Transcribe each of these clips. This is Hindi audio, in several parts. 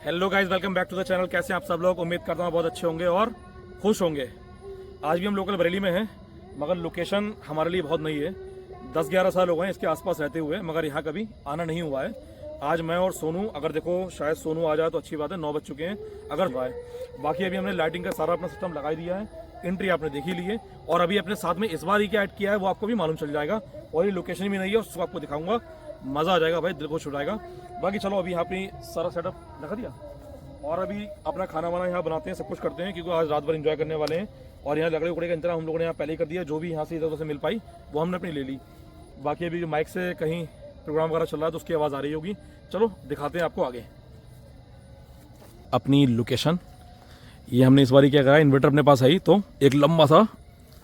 Hello guys, welcome back to the channel. कैसे हैं आप सब लोग? उम्मीद करता हूँ बहुत अच्छे होंगे और खुश होंगे। आज भी हम लोकल बरेली में हैं, मगर लोकेशन हमारे लिए बहुत नई है। 10-11 साल हो गए इसके आसपास रहते हुए, मगर यहाँ कभी आना नहीं हुआ है। आज मैं और सोनू, अगर देखो शायद सोनू आ जाए तो अच्छी बात है, 9 बज चुके हैं अगर भाई। बाकी अभी हमने लाइटिंग का सारा अपना सिस्टम लगा दिया है। एंट्री आपने देखी ली है, और अभी अपने साथ में इस बार ही क्या ऐड किया है वो आपको भी मालूम चल जाएगा। और ये लोकेशन भी नहीं है, उसको आपको दिखाऊंगा, मज़ा आ जाएगा भाई, दिल को छुड़ाएगा। बाकी चलो अभी यहाँ पे सारा सेटअप लगा दिया और अभी अपना खाना वाना यहाँ बनाते हैं, सब कुछ करते हैं, क्योंकि आज रात भर एंजॉय करने वाले हैं। और यहाँ लकड़ी उकड़ी का इंतजाम हम लोगों ने यहाँ पहले ही कर दिया। जो भी यहाँ से इधर उधर से मिल पाई वो हमने अपनी ले ली। बाकी अभी माइक से कहीं प्रोग्राम वगैरह चल रहा है तो उसकी आवाज़ आ रही होगी। चलो दिखाते हैं आपको आगे अपनी लोकेशन। ये हमने इस बार क्या करा, इन्वर्टर अपने पास आई तो एक लंबा सा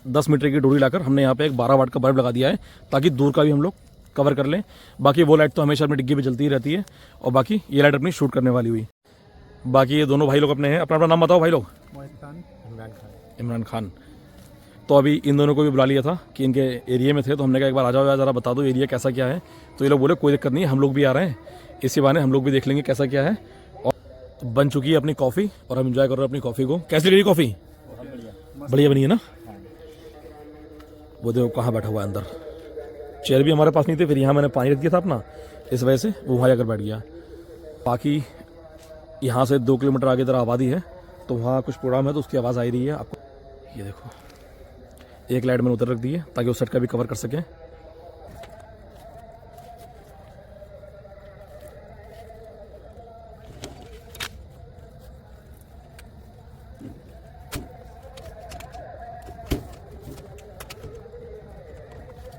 10 मीटर की डोरी लाकर हमने यहाँ पे एक 12 वाट का बल्ब लगा दिया है, ताकि दूर का भी हम लोग कवर कर लें। बाकी वो लाइट तो हमेशा अपनी डिग्गी पे जलती ही रहती है। और बाकी ये लाइट अपनी शूट करने वाली हुई। बाकी ये दोनों भाई लोग अपने हैं। अपना अपना नाम बताओ भाई लोग। इमरान खान। तो अभी इन दोनों को भी बुला लिया था कि इनके एरिया में थे, तो हमने कहा एक बार आ जाओ यार, ज़रा बता दो एरिया कैसा क्या है। तो ये लोग बोले कोई दिक्कत नहीं है, हम लोग भी आ रहे हैं, इसी बहाने हम लोग भी देख लेंगे कैसा क्या है। और बन चुकी है अपनी कॉफ़ी और हम इंजॉय कर रहे हैं अपनी कॉफ़ी को। कैसी लगी कॉफ़ी? बढ़िया बनी है ना। वो देखो कहाँ बैठा हुआ है अंदर। चेयर भी हमारे पास नहीं थे, फिर यहाँ मैंने पानी रख दिया था अपना, इस वजह से वो वहाँ जाकर बैठ गया। बाकी यहाँ से 2 किलोमीटर आगे इधर आबादी है, तो वहाँ कुछ प्रोग्राम है तो उसकी आवाज़ आ रही है आपको। ये देखो एक लाइट मैंने उधर रख दी है ताकि उस साइड का भी कवर कर सकें।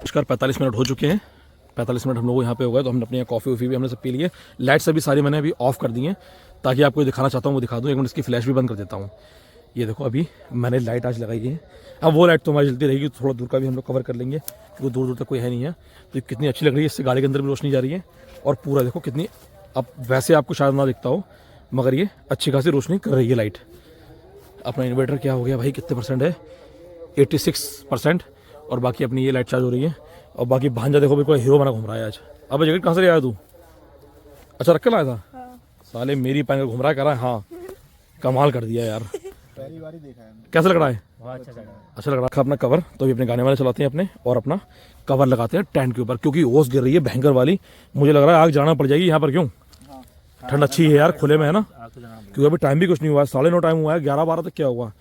नमस्कार, 45 मिनट हो चुके हैं। 45 मिनट हम लोग यहाँ पे हो गए, तो हमने अपनी कॉफ़ी वॉफ़ी भी हमने सब पी लिए। लाइट्स अभी सारी मैंने अभी ऑफ कर दी हैं, ताकि आपको दिखाना चाहता हूँ वो दिखा दूँ। एक मिनट इसकी फ्लैश भी बंद कर देता हूँ। ये देखो अभी मैंने लाइट आज लगाई है। अब वो लाइट तो हमारी जलती रहेगी, थोड़ा दूर का भी हम लोग कवर कर लेंगे, क्योंकि दूर दूर तक कोई है नहीं है। तो कितनी अच्छी लग रही है, इससे गाड़ी के अंदर भी रोशनी जा रही है। और पूरा देखो कितनी, अब वैसे आपको शायद ना दिखता हो, मगर ये अच्छी खासी रोशनी कर रही है लाइट। अपना इन्वर्टर क्या हो गया भाई, कितने परसेंट है? 86%। और बाकी अपनी ये लाइट चार्ज हो रही है। और बाकी भांजा देखो बिल्कुल हीरो बना घूम रहा है आज। अब जैकेट कहाँ से ले आया तू? अच्छा रख कर लाया था। हाँ। साले मेरी पहन कर घूम रहा है, कह रहा है हाँ कमाल कर दिया यार। पहली बार ही देखा है। कैसा लग रहा है? अच्छा लग रहा है। अपना कवर तो अभी अपने गाने वाले चलाते हैं अपने, और अपना कवर लगाते हैं टेंट के ऊपर, क्योंकि ओस गिर रही है भयंकर वाली। मुझे लग रहा है आग जाना पड़ जाएगी यहाँ पर। क्यों? ठंड अच्छी है यार, खुले में है ना, क्योंकि अभी टाइम भी कुछ नहीं हुआ है, 9:30 टाइम हुआ है। 11-12 तक क्या हुआ।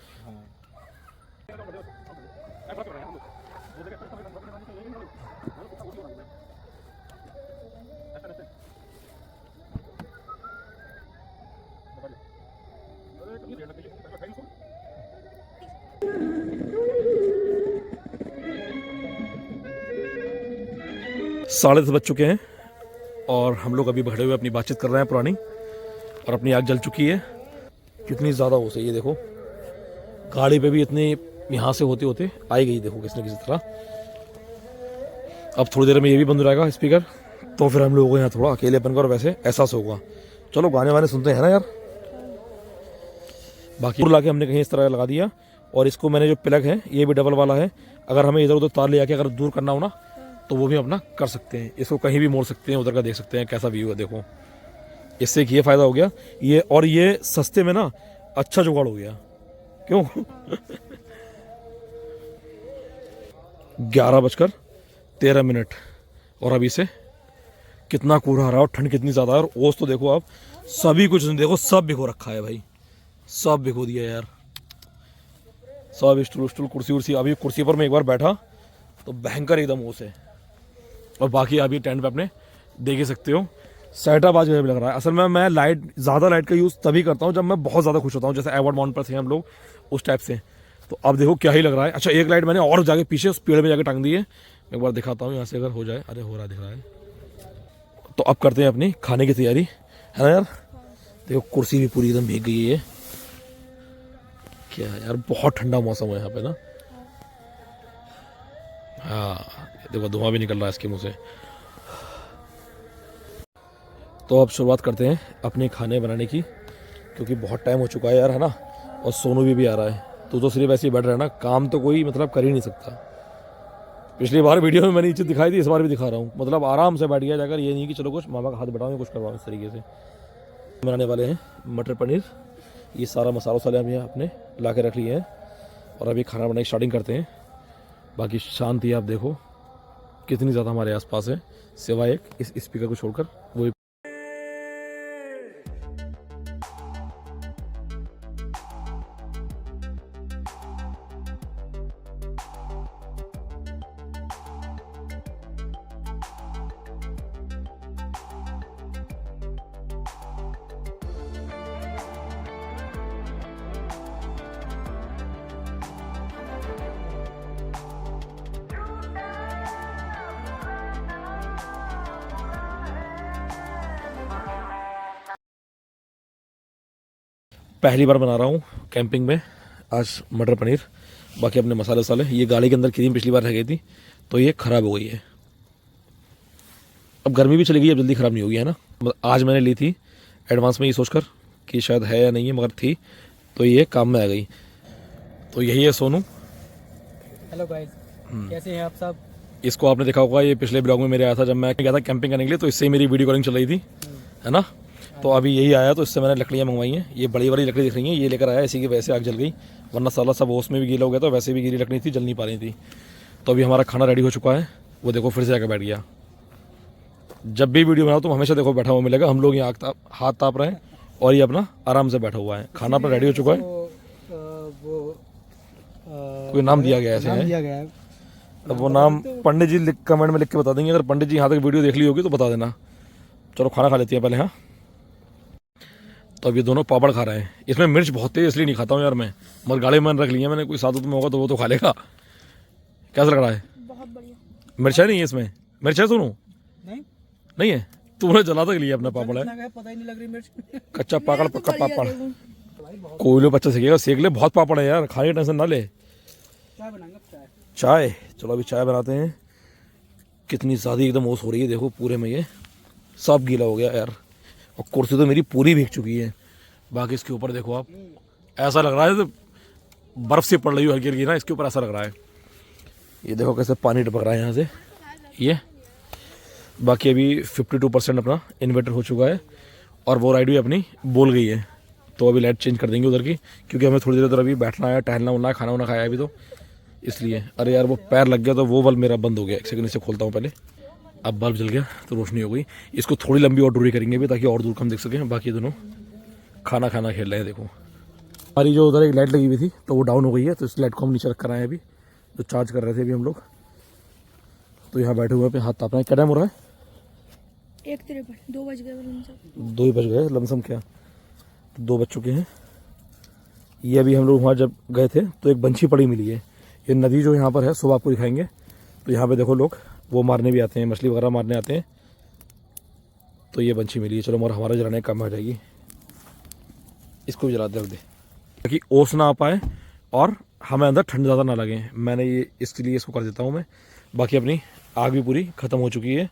साढ़े 10 बज चुके हैं और हम लोग अभी बैठे हुए अपनी बातचीत कर रहे हैं पुरानी, और अपनी आग जल चुकी है। कितनी ज़्यादा हो सही है, देखो गाड़ी पे भी इतनी यहाँ से होते होते आई गई, देखो किसी न किसी तरह। अब थोड़ी देर में ये भी बंद हो जाएगा स्पीकर, तो फिर हम लोगों को यहाँ थोड़ा अकेलेपन का और वैसे एहसास होगा। चलो गाने वाने सुनते हैं ना यार। बाकी ला के हमने कहीं इस तरह लगा दिया, और इसको मैंने जो प्लग है ये भी डबल वाला है। अगर हमें इधर उधर तार ले आके अगर दूर करना हो ना, तो वो भी अपना कर सकते हैं। इसको कहीं भी मोड़ सकते हैं, उधर का देख सकते हैं कैसा व्यू है। देखो इससे एक ये फ़ायदा हो गया ये, और ये सस्ते में ना अच्छा जुगाड़ हो गया। क्यों? 11:13 और अभी से कितना कोहरा आ रहा है और ठंड कितनी ज़्यादा है। और ओस तो देखो आप, सभी कुछ देखो, सब भिगो रखा है भाई, सब भिगो दिया यार। सब स्टूल कुर्सी उर्सी। अभी कुर्सी पर मैं एक बार बैठा तो भयंकर एकदम ओस है। और बाकी अभी टेंट पे अपने देख ही सकते हो, सेटअप आज लग रहा है। असल में मैं ज़्यादा लाइट का यूज़ तभी करता हूँ जब मैं बहुत ज़्यादा खुश होता हूँ, जैसे एवॉर्ड माउंट पर थे हम लोग उस टाइप से। तो अब देखो क्या ही लग रहा है। अच्छा एक लाइट मैंने और जाके पीछे उस पेड़ में जाके टांग दी है, एक बार दिखाता हूँ यहाँ से अगर हो जाए। अरे हो रहा दिख रहा है। तो अब करते हैं अपनी खाने की तैयारी, है ना यार। देखो कुर्सी भी पूरी एकदम भीग गई है। क्या यार, बहुत ठंडा मौसम है यहाँ पे ना। हाँ देखो धुआं भी निकल रहा है इसके मुंह से। तो अब शुरुआत करते हैं अपने खाने बनाने की, क्योंकि बहुत टाइम हो चुका है यार, है ना। और सोनू भी आ रहा है। तो सिर्फ ऐसे ही बैठ रहा है ना, काम तो कोई मतलब कर ही नहीं सकता। पिछली बार वीडियो में मैंने ये चीज़ दिखाई थी, इस बार भी दिखा रहा हूँ। मतलब आराम से बैठ गया जाकर, ये नहीं कि चलो कुछ मामा का हाथ बैठाऊँ कुछ करवाऊँ इस तरीके से। बनाने वाले हैं मटर पनीर। ये सारा मसाला वसाले हम यहाँ अपने ला के रख लिए हैं और अभी खाना बनाने की स्टार्टिंग करते हैं। बाकी शांति आप देखो कितनी ज़्यादा हमारे आसपास है, सिवाय एक इस स्पीकर को छोड़कर। वो पहली बार बना रहा हूँ कैंपिंग में आज मटर पनीर। बाकी अपने मसाले वसाले, ये गाड़ी के अंदर क्रीम पिछली बार रह गई थी तो ये ख़राब हो गई है। अब गर्मी भी चली गई, अब जल्दी ख़राब नहीं होगी, है ना। आज मैंने ली थी एडवांस में ये सोचकर कि शायद है या नहीं है, मगर थी तो ये काम में आ गई। तो यही है सोनू। हेलो गाइस, कैसे हैं आप सब। इसको आपने देखा होगा, ये पिछले ब्लॉग में मेरे आया था जब मैं गया था कैंपिंग करने के लिए, तो इससे ही मेरी वीडियो कॉलिंग चल रही थी, है ना। तो अभी यही आया तो इससे मैंने लकड़ियाँ मंगवाई हैं। ये बड़ी बड़ी लकड़ी दिख रही हैं, ये लेकर आया, इसी की वजह से आग जल गई, वरना साला सब ओस में भी गीला हो गया था, वैसे भी गीली लकड़ी थी, जल नहीं पा रही थी। तो अभी हमारा खाना रेडी हो चुका है, वो देखो फिर से जाकर बैठ गया। जब भी वीडियो बनाओ तो हमेशा देखो बैठा हुआ मिलेगा। हम लोग यहाँ हाथ ताप रहे हैं और ये अपना आराम से बैठा हुआ है। खाना अपना रेडी हो चुका है। कोई नाम दिया गया ऐसे है। अब वो नाम पंडित जी कमेंट में लिख के बता देंगे। अगर पंडित जी यहाँ तक वीडियो देख ली होगी तो बता देना। चलो खाना खा लेती हैं पहले। हाँ, तो अब ये दोनों पापड़ खा रहे हैं। इसमें मिर्च बहुत तेज इसलिए नहीं खाता हूँ यार मैं, मगर गाड़ी में रख लिया मैंने, कोई साथ में होगा तो वो तो खा लेगा। कैसा लग रहा है? बहुत बढ़िया। मिर्चा नहीं है इसमें? मिर्च है सुनो? नहीं है। तूने जला तक लिया अपना पापड़ है, पता ही नहीं लग रही मिर्च। कच्चा पाकड़ पक्का पापड़। कोई लो बच्चा सीखेगा, सीख ले, बहुत पापड़ है यार, खाने की टेंशन ना ले। चाय बनाएंगे। चाय, चलो अभी चाय बनाते हैं। कितनी ज़्यादा एकदम ओस हो रही है, देखो पूरे में ये सब गीला हो गया यार। और कुर्सी तो मेरी पूरी भीग चुकी है। बाकी इसके ऊपर देखो आप, ऐसा लग रहा है तो बर्फ़ से पड़ रही हो हल्की हल्की ना, इसके ऊपर ऐसा लग रहा है। ये देखो कैसे पानी टपक रहा है यहाँ से ये। बाकी अभी 52% अपना इन्वर्टर हो चुका है और वो लाइट भी अपनी बोल गई है। तो अभी लाइट चेंज कर देंगे उधर की, क्योंकि हमें थोड़ी देर उधर अभी बैठना है, टहलना उलना, खाना वाना खाया अभी तो इसलिए। अरे यार वो पैर लग गया तो वो बल्ब मेरा बंद हो गया। एक सेकंड से खोलता हूँ पहले। अब बल्ब जल गया तो रोशनी हो गई। इसको थोड़ी लंबी और दूरी करेंगे भी ताकि और दूर कम देख सकें। बाकी दोनों खाना खेल रहे हैं। देखो हमारी जो उधर एक लाइट लगी हुई थी तो वो डाउन हो गई है, तो इस लाइट को हम नीचे रख कर आए हैं अभी, जो चार्ज कर रहे थे अभी हम लोग। तो यहाँ बैठे हुए पे हाथ ताप रहे हैं। क्या टाइम हो रहा है? 1:53, 2 बज गए लमसम। 2 ही बज गए लमसम, क्या 2 बज चुके हैं। ये अभी हम लोग वहाँ जब गए थे तो एक बंशी पड़ी मिली है। ये नदी जो यहाँ पर है सुबह आपको दिखाएंगे। तो यहाँ पे देखो लोग वो मारने भी आते हैं, मछली वगैरह मारने आते हैं। तो ये बंशी मिली है। चलो और हमारा जलाने का काम आ जाएगी। इसको भी जला दे रख दे ताकि ओस ना आ पाए और हमें अंदर ठंड ज़्यादा ना लगे। मैंने ये इसके लिए इसको कर देता हूँ मैं। बाकी अपनी आग भी पूरी ख़त्म हो चुकी है।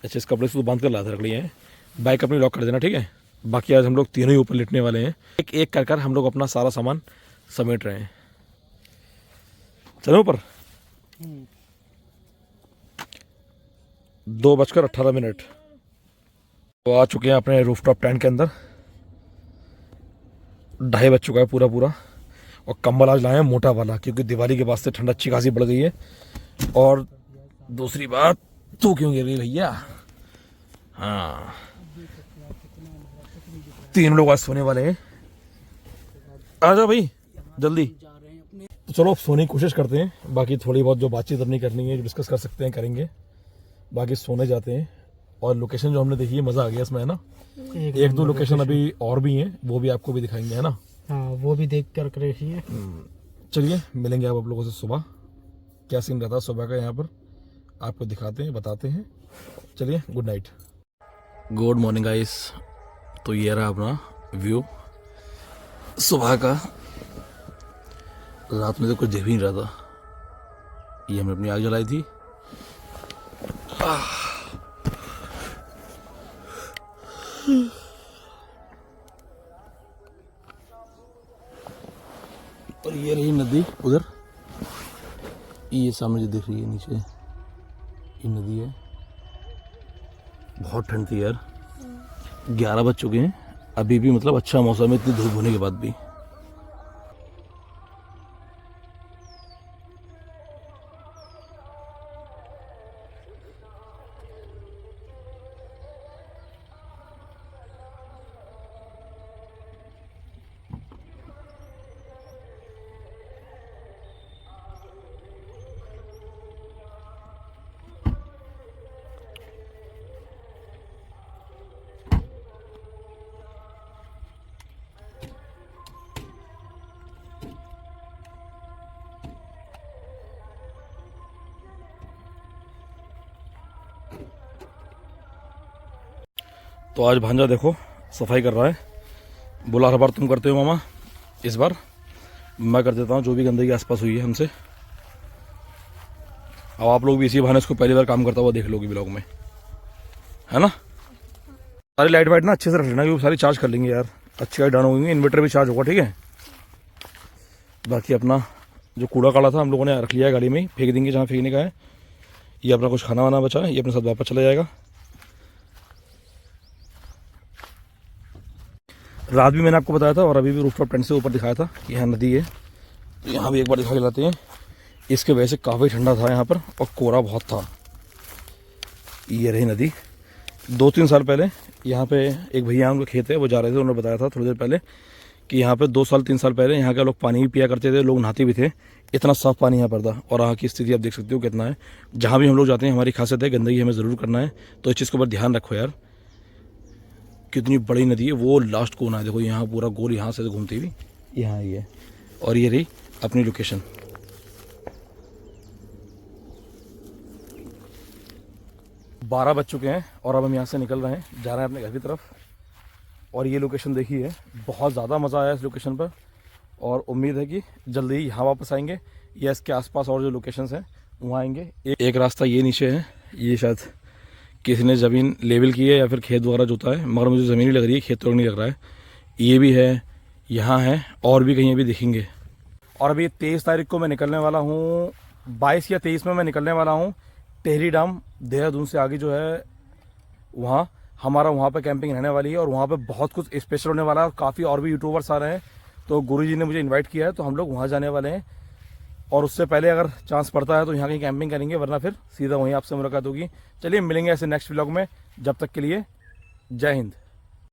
अच्छा, इस कपड़े से तो बांध कर लाते रख लिए हैं। बाइक अपनी लॉक कर देना, ठीक है। बाकी आज हम लोग तीनों ही ऊपर लिटने वाले हैं। एक एक कर हम लोग अपना सारा सामान समेट रहे हैं। चलो ऊपर। 2:18 तो आ चुके हैं अपने रूफटॉप टेंट के अंदर। 2:30 बज चुका है पूरा। और कंबल आज लाए हैं मोटा वाला, क्योंकि दिवाली के बाद से ठंड अच्छी खासी बढ़ गई है। और दूसरी बात, तू क्यों गिर गई भैया? हाँ, 3 लोग आज सोने वाले हैं। आ जाओ भाई जल्दी। तो चलो अब सोने की कोशिश करते हैं। बाकी थोड़ी बहुत जो बातचीत अपनी करनी है, जो डिस्कस कर सकते हैं करेंगे। बाकी सोने जाते हैं। और लोकेशन जो हमने देखी है, मज़ा आ गया इसमें, है ना। 1-2 लोकेशन अभी और भी हैं, वो भी आपको भी दिखाएंगे, है ना। हाँ, वो भी देख कर रखिए। चलिए मिलेंगे आप लोगों से सुबह। क्या सीन रहता है सुबह का यहाँ पर आपको दिखाते हैं, बताते हैं। चलिए, good night, good morning guys. तो ये रहा अपना व्यू सुबह का। रात में तो कुछ देख ही नहीं रहा था। ये हमने अपनी आग जलाई थी। और ये रही नदी उधर, ये सामने जो दिख रही है नीचे, ये नदी है। बहुत ठंड थी यार। 11 बज चुके हैं अभी भी मतलब अच्छा मौसम है इतनी धूप होने के बाद भी। तो आज भांजा देखो सफाई कर रहा है। बोला हर बार तुम करते हो मामा, इस बार मैं कर देता हूँ जो भी गंदगी आसपास हुई है हमसे। अब आप लोग भी इसी बहाने इसको पहली बार काम करता हुआ देख लोगे ब्लॉग में, है ना। सारी लाइट वाइट ना अच्छे से रख लेना क्योंकि सारी चार्ज कर लेंगे यार, अच्छी लाइट डाउन होंगी, इन्वर्टर भी चार्ज होगा, ठीक है। बाकी अपना जो कूड़ा काड़ा था हम लोगों ने रख लिया है गाड़ी में ही, फेंक देंगे जहाँ फेंकने का है। ये अपना कुछ खाना वाना बचा है, ये अपने साथ वापस चला जाएगा। रात भी मैंने आपको बताया था और अभी भी रूफटॉप टेंट से ऊपर दिखाया था कि यहाँ नदी है, तो यहाँ भी एक बार दिखा के लाते हैं। इसके वजह से काफ़ी ठंडा था यहाँ पर और कोहरा बहुत था। ये रही नदी। 2-3 साल पहले यहाँ पे एक भैया उनका खेत है, वो जा रहे थे, उन्होंने बताया था थोड़ी देर पहले कि यहाँ पे 2-3 साल पहले यहाँ के लोग पानी भी पिया करते थे, लोग नहाते भी थे, इतना साफ़ पानी यहाँ पर था। और यहाँ की स्थिति आप देख सकते हो कितना है। जहाँ भी हम लोग जाते हैं हमारी खासियत है गंदगी हमें ज़रूर करना है, तो इस चीज़ के ऊपर ध्यान रखो यार। कितनी बड़ी नदी है, वो लास्ट कोना है देखो, यहाँ पूरा गोल यहाँ से घूमती हुई यहाँ ही है। और ये रही अपनी लोकेशन। बारह बज चुके हैं और अब हम यहाँ से निकल रहे हैं, जा रहे हैं अपने घर की तरफ। और ये लोकेशन देखी है, बहुत ज़्यादा मज़ा आया इस लोकेशन पर और उम्मीद है कि जल्दी ही यहाँ वापस आएंगे या इसके आसपास और जो लोकेशंस हैं वहाँ आएंगे। एक रास्ता ये नीचे है, ये शायद किसी ने ज़मीन लेवल की है या फिर खेत वगैरह जोता है, मगर मुझे ज़मीन ही लग रही है, खेत तो नहीं लग रहा है। ये भी है, यहाँ है और भी कहीं अभी दिखेंगे। और अभी 23 तारीख को मैं निकलने वाला हूँ, 22 या 23 में मैं निकलने वाला हूँ टेहरी डैम, देहरादून से आगे जो है वहाँ हमारा वहाँ पे कैंपिंग रहने वाली है। और वहाँ पे बहुत कुछ स्पेशल होने वाला है और काफ़ी और भी यूट्यूबर्स आ रहे हैं, तो गुरुजी ने मुझे इनवाइट किया है, तो हम लोग वहाँ जाने वाले हैं। और उससे पहले अगर चांस पड़ता है तो यहाँ कहीं कैंपिंग करेंगे, वरना फिर सीधा वहीं आपसे मुलाकात होगी। चलिए मिलेंगे ऐसे नेक्स्ट व्लॉग में, जब तक के लिए जय हिंद।